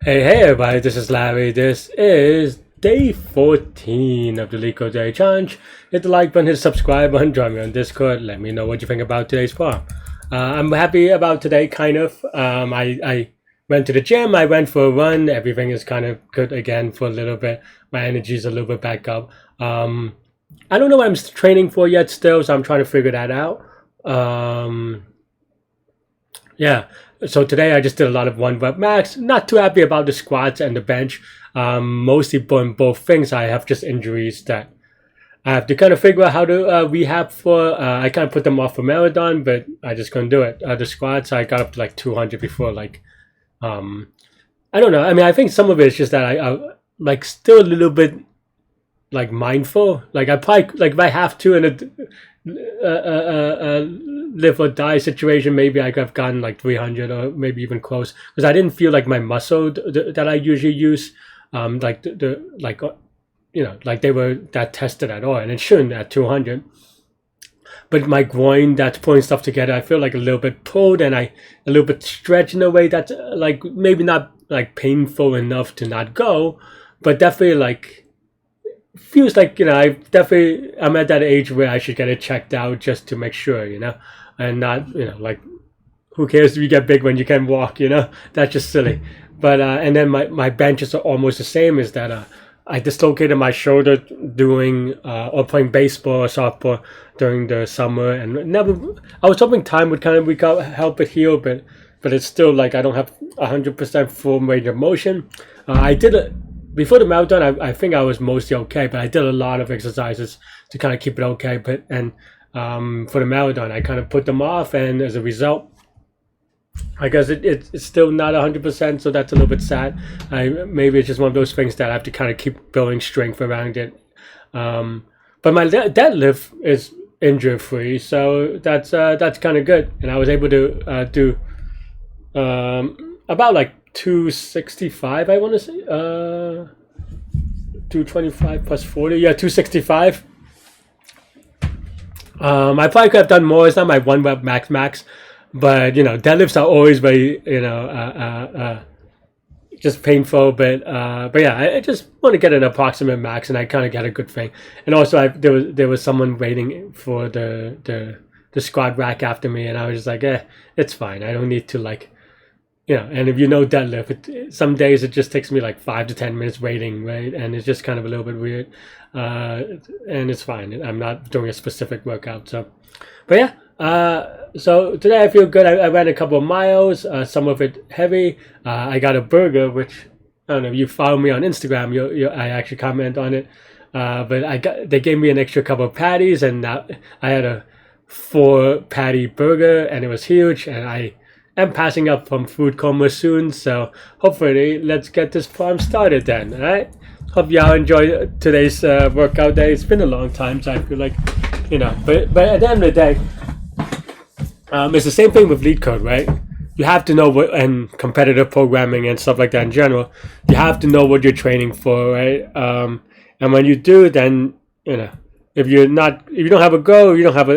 Hey everybody, this is Larry. This is day 14 of the Leetcode Day Challenge. Hit the like button, hit the subscribe button, join me on Discord. Let me know what you think about today's farm. I'm happy about today, kind of. I went to the gym, I went for a run. Everything is kind of good again for a little bit. My energy is a little bit back up. I don't know what I'm training for yet still, so I'm trying to figure that out. Yeah. So today I just did a lot of one rep max. Not too happy about the squats and the bench. Mostly doing both things. I have just injuries that I have to kind of figure out how to rehab for. I kind of put them off for marathon, but I just couldn't do it. The squats I got up to like 200 before. Um, I don't know. I mean, I think some of it is just that I like still a little bit like mindful. Like I probably like if I have to in a live or die situation, maybe I could have gotten like 300 or maybe even close because I didn't feel like my muscle that I usually use, like like they were that tested at all, and it shouldn't at 200. But my groin that's pulling stuff together, I feel like a little bit pulled and a little bit stretched in a way that's like maybe not like painful enough to not go, but definitely like feels like I'm at that age where I should get it checked out just to make sure, and not like who cares if you get big when you can walk, that's just silly. But and then my benches are almost the same as that. I dislocated my shoulder doing or playing baseball or softball during the summer, and never. I was hoping time would kind of help it heal, but it's still like I don't have 100% full range of motion. I did it before the marathon. I think I was mostly okay, but I did a lot of exercises to kind of keep it okay. But for the marathon, I kind of put them off, and as a result, I guess it's still not 100%, so that's a little bit sad. Maybe it's just one of those things that I have to kind of keep building strength around it. But my deadlift is injury free, so that's kind of good, and I was able to do about like 265. I want to say 225 plus 40. Yeah, 265. I probably could have done more. It's not my one rep max, but deadlifts are always very just painful. But yeah, I just want to get an approximate max, and I kind of got a good thing. And also, there was someone waiting for the squat rack after me, and I was just like, it's fine. I don't need to like. And if deadlift, some days it just takes me like 5 to 10 minutes waiting, right? And it's just kind of a little bit weird, and it's fine. I'm not doing a specific workout, so. But yeah, so today I feel good. I ran a couple of miles, some of it heavy. I got a burger, which I don't know if you follow me on Instagram. I actually comment on it, but they gave me an extra couple of patties, and now I had a 4 patty burger, and it was huge, and I am passing up from food coma soon, so hopefully let's get this farm started then. All right, hope y'all enjoy today's workout day. It's been a long time, so I feel like but at the end of the day, it's the same thing with Leetcode, right? You have to know what, and competitive programming and stuff like that in general, you have to know what you're training for, right? And when you do, then if you don't have a goal, you don't have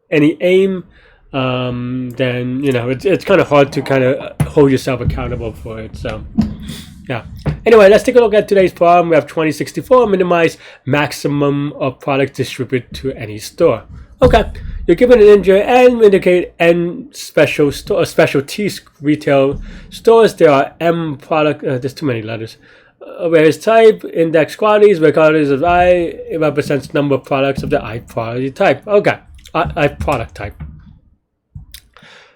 any aim, then it's kind of hard to kind of hold yourself accountable for it. So yeah. Anyway, let's take a look at today's problem. We have 2064, minimize maximum of product distributed to any store. Okay, you're given an injury and indicate N specialty retail stores. There are M product. There's too many letters. Whereas type, index quantities, where quantities of I, it represents number of products of the I quality type. Okay, I product type.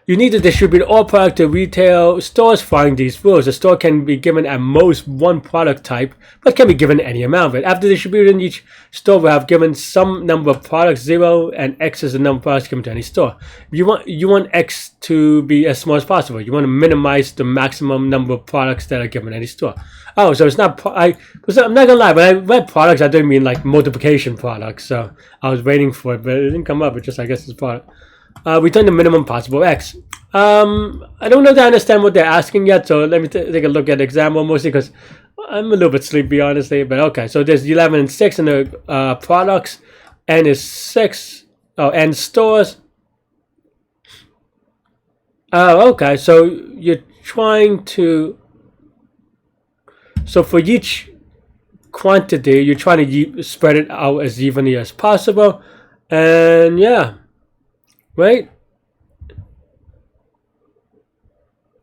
You need to distribute all product to retail stores following these rules. A store can be given at most one product type, but can be given any amount of it. After distributing, each store will have given some number of products, 0, and X is the number of products given to any store. You want X to be as small as possible. You want to minimize the maximum number of products that are given at any store. Oh, so it's not. I'm not gonna lie. When I read products, I didn't mean like multiplication products. So I was waiting for it, but it didn't come up. It just, I guess, it's product. Return the minimum possible X. I don't know if I understand what they're asking yet, so let me take a look at the example, mostly because I'm a little bit sleepy, honestly. But okay, so there's 11 and 6 in the products, N is 6. Oh, N stores. Oh, okay, so you're trying to So for each quantity, you're trying to spread it out as evenly as possible. And yeah, right?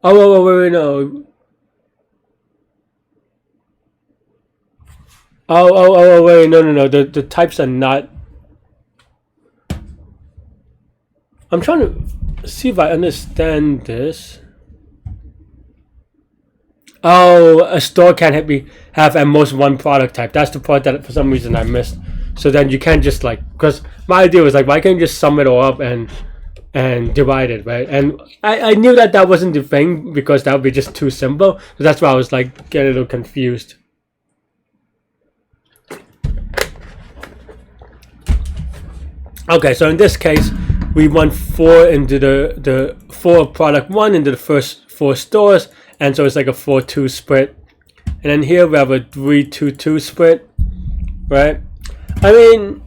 Wait, no. Wait, no. The types are not. I'm trying to see if I understand this. Oh, a store can't have at most one product type. That's the part that for some reason I missed. So then you can't just like, because my idea was like, why can't you just sum it all up and divide it, right? And I knew that wasn't the thing because that would be just too simple. So that's why I was like getting a little confused. Okay, so in this case, we want 4 into the 4 of product 1 into the first 4 stores, and so it's like a 4-2 split. And then here we have a 3-2-2 split, right? I mean,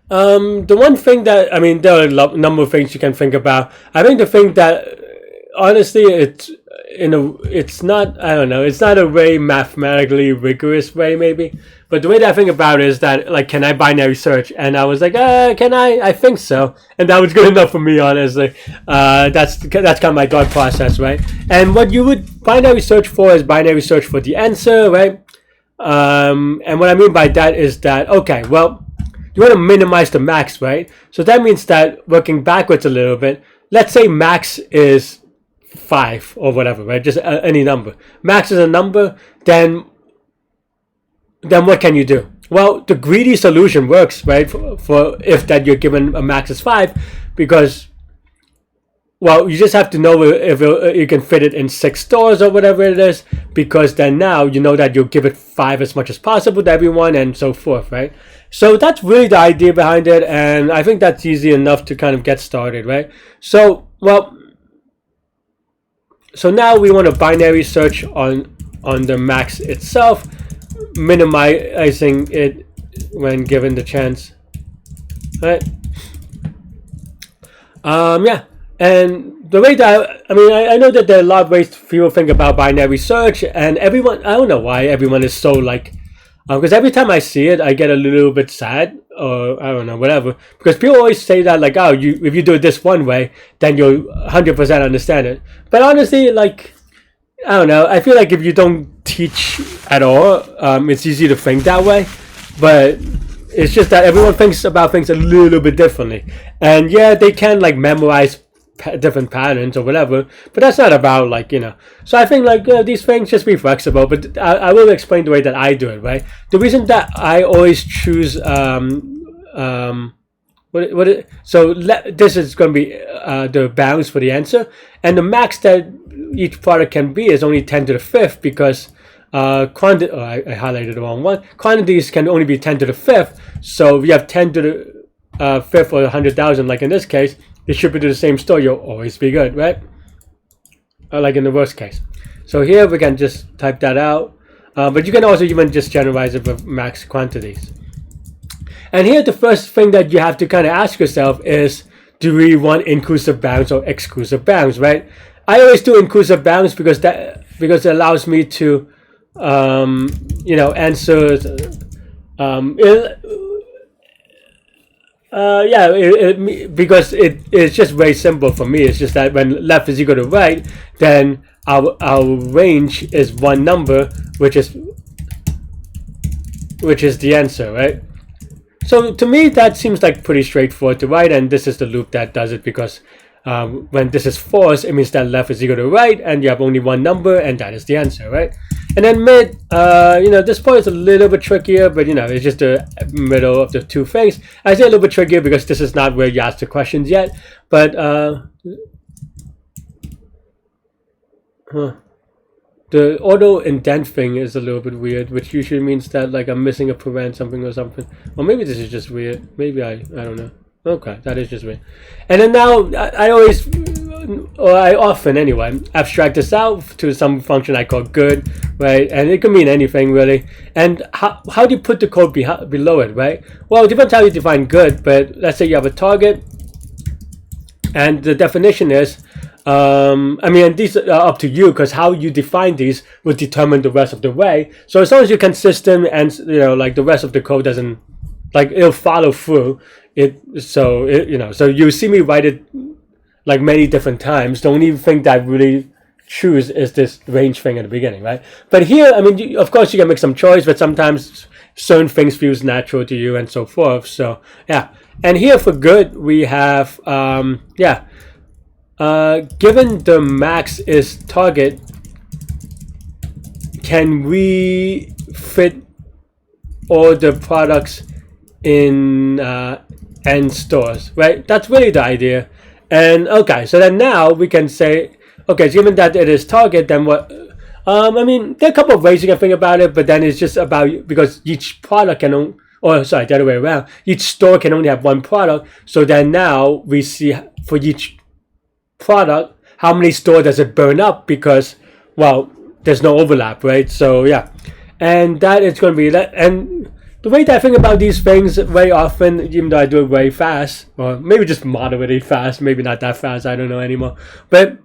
the one thing that, I mean, there are a number of things you can think about. I think the thing that, honestly, it's not, I don't know, it's not a very mathematically rigorous way maybe, but the way that I think about it is that, like, can I binary search? And I was like, can I? I think so. And that was good enough for me, honestly. That's kind of my thought process, right? And what you would binary search for is binary search for the answer, right? And what I mean by that is that, okay, well, you want to minimize the max, right? So that means that working backwards a little bit, let's say max is 5 or whatever, right? Just any number. Max is a number, then what can you do? Well, the greedy solution works, right? For if that you're given a max is 5, because, well, you just have to know if you can fit it in 6 stores or whatever it is, because then now you know that you'll give it 5 as much as possible to everyone and so forth, right? So that's really the idea behind it, and I think that's easy enough to kind of get started, right? So, well, so now we want to binary search on the max itself, minimizing it when given the chance, right? Yeah, and the way that I know that there are a lot of ways people think about binary search, and everyone, I don't know why everyone is so like, because every time I see it, I get a little bit sad, or I don't know, whatever. Because people always say that, like, oh, if you do it this one way, then you'll 100% understand it. But honestly, like, I don't know. I feel like if you don't teach at all, it's easy to think that way. But it's just that everyone thinks about things a little bit differently. And yeah, they can like memorize different patterns or whatever, but that's not about like, you know. So I think like these things, just be flexible. But I will explain the way that I do it, right? The reason that I always choose this is going to be the bounds for the answer, and the max that each product can be is only 10 to the 5th, because I highlighted the wrong one. Quantities can only be 10 to the 5th, so if you have 10 to the 5th or 100,000, like in this case, they ship it to the same store, you'll always be good, right? Like in the worst case. So here we can just type that out, but you can also even just generalize it with max quantities. And here the first thing that you have to kind of ask yourself is, do we want inclusive bounds or exclusive bounds, right? I always do inclusive bounds because it allows me to answer because it's just very simple for me. It's just that when left is equal to right, then our range is one number, which is the answer, right? So to me, that seems like pretty straightforward to write, and this is the loop that does it, because when this is false, it means that left is equal to right, and you have only one number, and that is the answer, right? And then mid, this part is a little bit trickier, but it's just the middle of the two things. I say a little bit trickier because this is not where you ask the questions yet, but the auto indent thing is a little bit weird, which usually means that like I'm missing a parent something or something. Or maybe this is just weird. Maybe I don't know. Okay, that is just weird. And then now I often anyway abstract this out to some function I call good, right? And it can mean anything really. And how do you put the code below it, right? Well, it depends how you define good, but let's say you have a target, and the definition is I mean, and these are up to you, because how you define these will determine the rest of the way. So as long as you're consistent and, you know, like the rest of the code doesn't, like, it'll follow through it. So you know, so you see me write it like many different times. The only thing that I really choose is this range thing at the beginning, right? But here, I mean, of course you can make some choice, but sometimes certain things feels natural to you and so forth. So yeah, and here for good we have given the max is target, can we fit all the products in n stores, right? That's really the idea. And okay, so then now we can say, okay, given that it is target, then what? I mean, there are a couple of ways you can think about it, but then it's just about, because each product can only, or sorry, the other way around, each store can only have one product. So then now we see for each product, how many stores does it burn up, because, well, there's no overlap, right? So yeah, and that is going to be that. And the way that I think about these things very often, even though I do it very fast, or maybe just moderately fast, maybe not that fast, I don't know anymore, but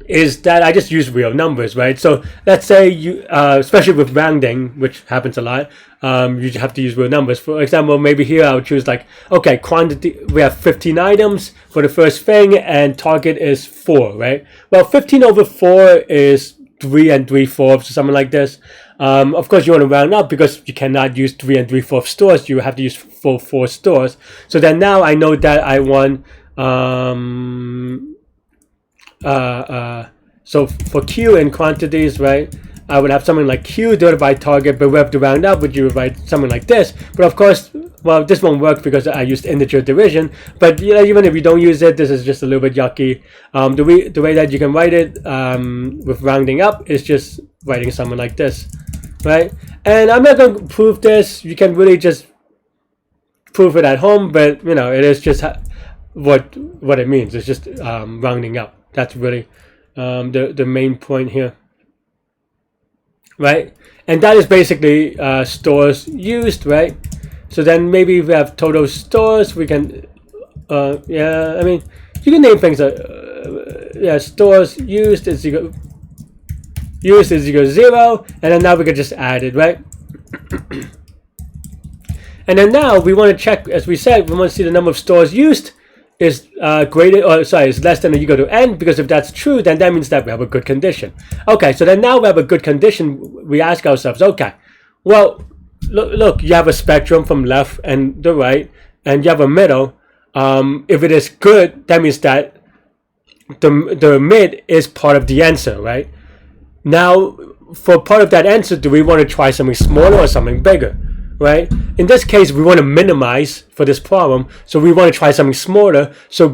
is that I just use real numbers, right? So let's say you, especially with rounding, which happens a lot, you have to use real numbers. For example, maybe here I would choose like, okay, quantity, we have 15 items for the first thing, and target is 4, right? Well, 15 over 4 is 3 3/4, or something like this. Of course, you want to round up because you cannot use 3 3/4 stores. You have to use full 4 stores. So then now I know that I want, so for Q in quantities, right, I would have something like Q divided by target, but we have to round up, which you would write something like this. But of course, well, this won't work because I used integer division. But you know, even if you don't use it, this is just a little bit yucky. The way that you can write it with rounding up is just writing something like this, right? And I'm not going to prove this. You can really just prove it at home, but you know, it is just what it means. It's just rounding up. That's really the main point here, right? And that is basically stores used, right? So then maybe if we have total stores, we can, yeah, I mean, you can name things like, yeah, stores used is equal to 0, and then now we can just add it, right? And then now we want to check, as we said, we want to see the number of stores used is is less than or equal to n, because if that's true, then that means that we have a good condition. Okay, so then now we have a good condition, we ask ourselves, okay, well, look, you have a spectrum from left and the right, and you have a middle. If it is good, that means that the mid is part of the answer, right? Now, for part of that answer, do we want to try something smaller or something bigger? Right? In this case, we want to minimize for this problem, so we want to try something smaller. So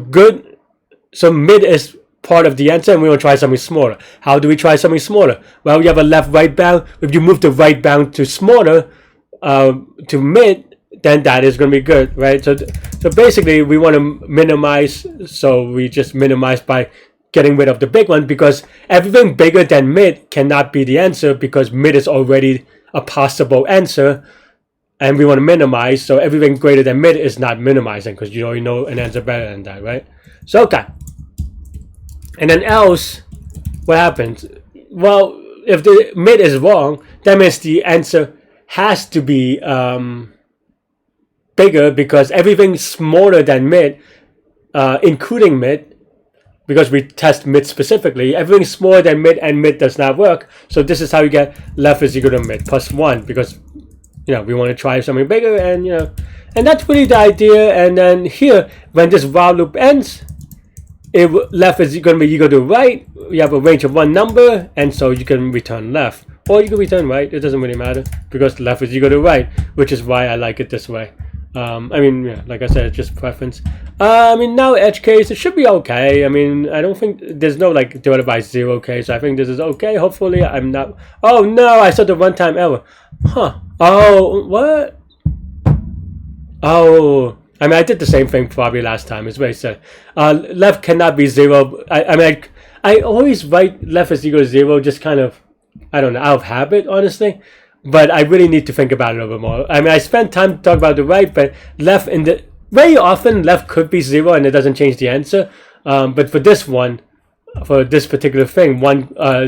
mid is part of the answer, and we want to try something smaller. How do we try something smaller? Well, you have a left-right bound. If you move the right bound to smaller, to mid, then that is going to be good, right? So basically, we want to minimize. So we just minimize by getting rid of the big one, because everything bigger than mid cannot be the answer, because mid is already a possible answer. And we want to minimize, so everything greater than mid is not minimizing, because you already know an answer better than that, right? So, okay. And then else, what happens? Well, if the mid is wrong, that means the answer has to be bigger, because everything smaller than mid, including mid, because we test mid specifically, everything smaller than mid and mid does not work. So this is how you get left is equal to mid plus 1, because you know, we want to try something bigger, and you know, and that's really the idea. And then here, when this while loop ends, if left is going to be equal to right, you have a range of one number, and so you can return left, or you can return right. It doesn't really matter, because left is equal to right, which is why I like it this way. I mean, yeah, like I said, it's just preference. I mean, now edge case, it should be okay. I mean, I don't think there's no like divided by 0 case, so I think this is okay. Hopefully, I'm not. Oh no, I saw the runtime error. Huh. Oh, what? Oh, I mean, I did the same thing probably last time. It's what I said. Left cannot be 0. I mean, I always write left is equal to 0, just kind of, I don't know, out of habit, honestly. But I really need to think about it a little bit more. I mean, I spent time to talk about the right, but left very often left could be 0 and it doesn't change the answer. But for this one, for this particular thing,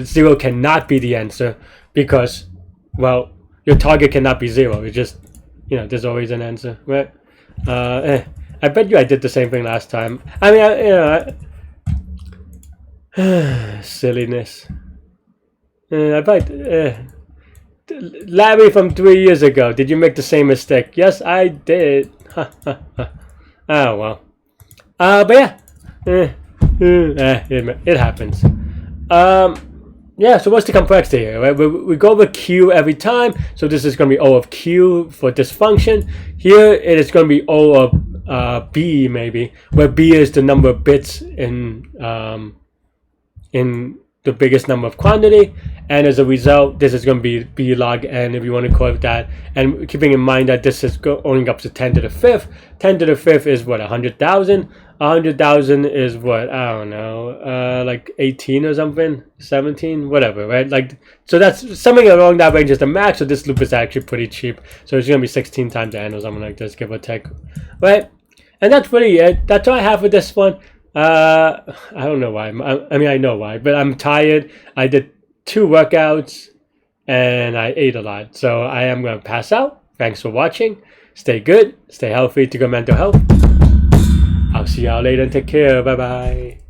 0 cannot be the answer because, well, your target cannot be 0. It's just, there's always an answer, right? I bet you I did the same thing last time. I mean, silliness. I bet. Larry from 3 years ago, did you make the same mistake? Yes, I did. Oh well. But yeah, it happens. Yeah. So what's the complexity here? Right? We go over Q every time. So this is going to be O of Q for this function. Here it is going to be O of B maybe, where B is the number of bits in the biggest number of quantity, and as a result this is going to be B log n, if you want to call it that, and keeping in mind that this is going up to 10 to the 5th. 10 to the 5th is what, 100,000. 100,000 is what, I don't know, like 18 or something, 17, whatever, right? Like, so that's something along that range is the max. So this loop is actually pretty cheap, so it's going to be 16 times n or something like this, give or take, right? And that's really it. That's all I have for this one. I don't know why. I mean, I know why, but I'm tired. I did 2 workouts and I ate a lot, so I am going to pass out. Thanks for watching. Stay good, stay healthy, to good mental health. I'll see y'all later and take care. Bye bye.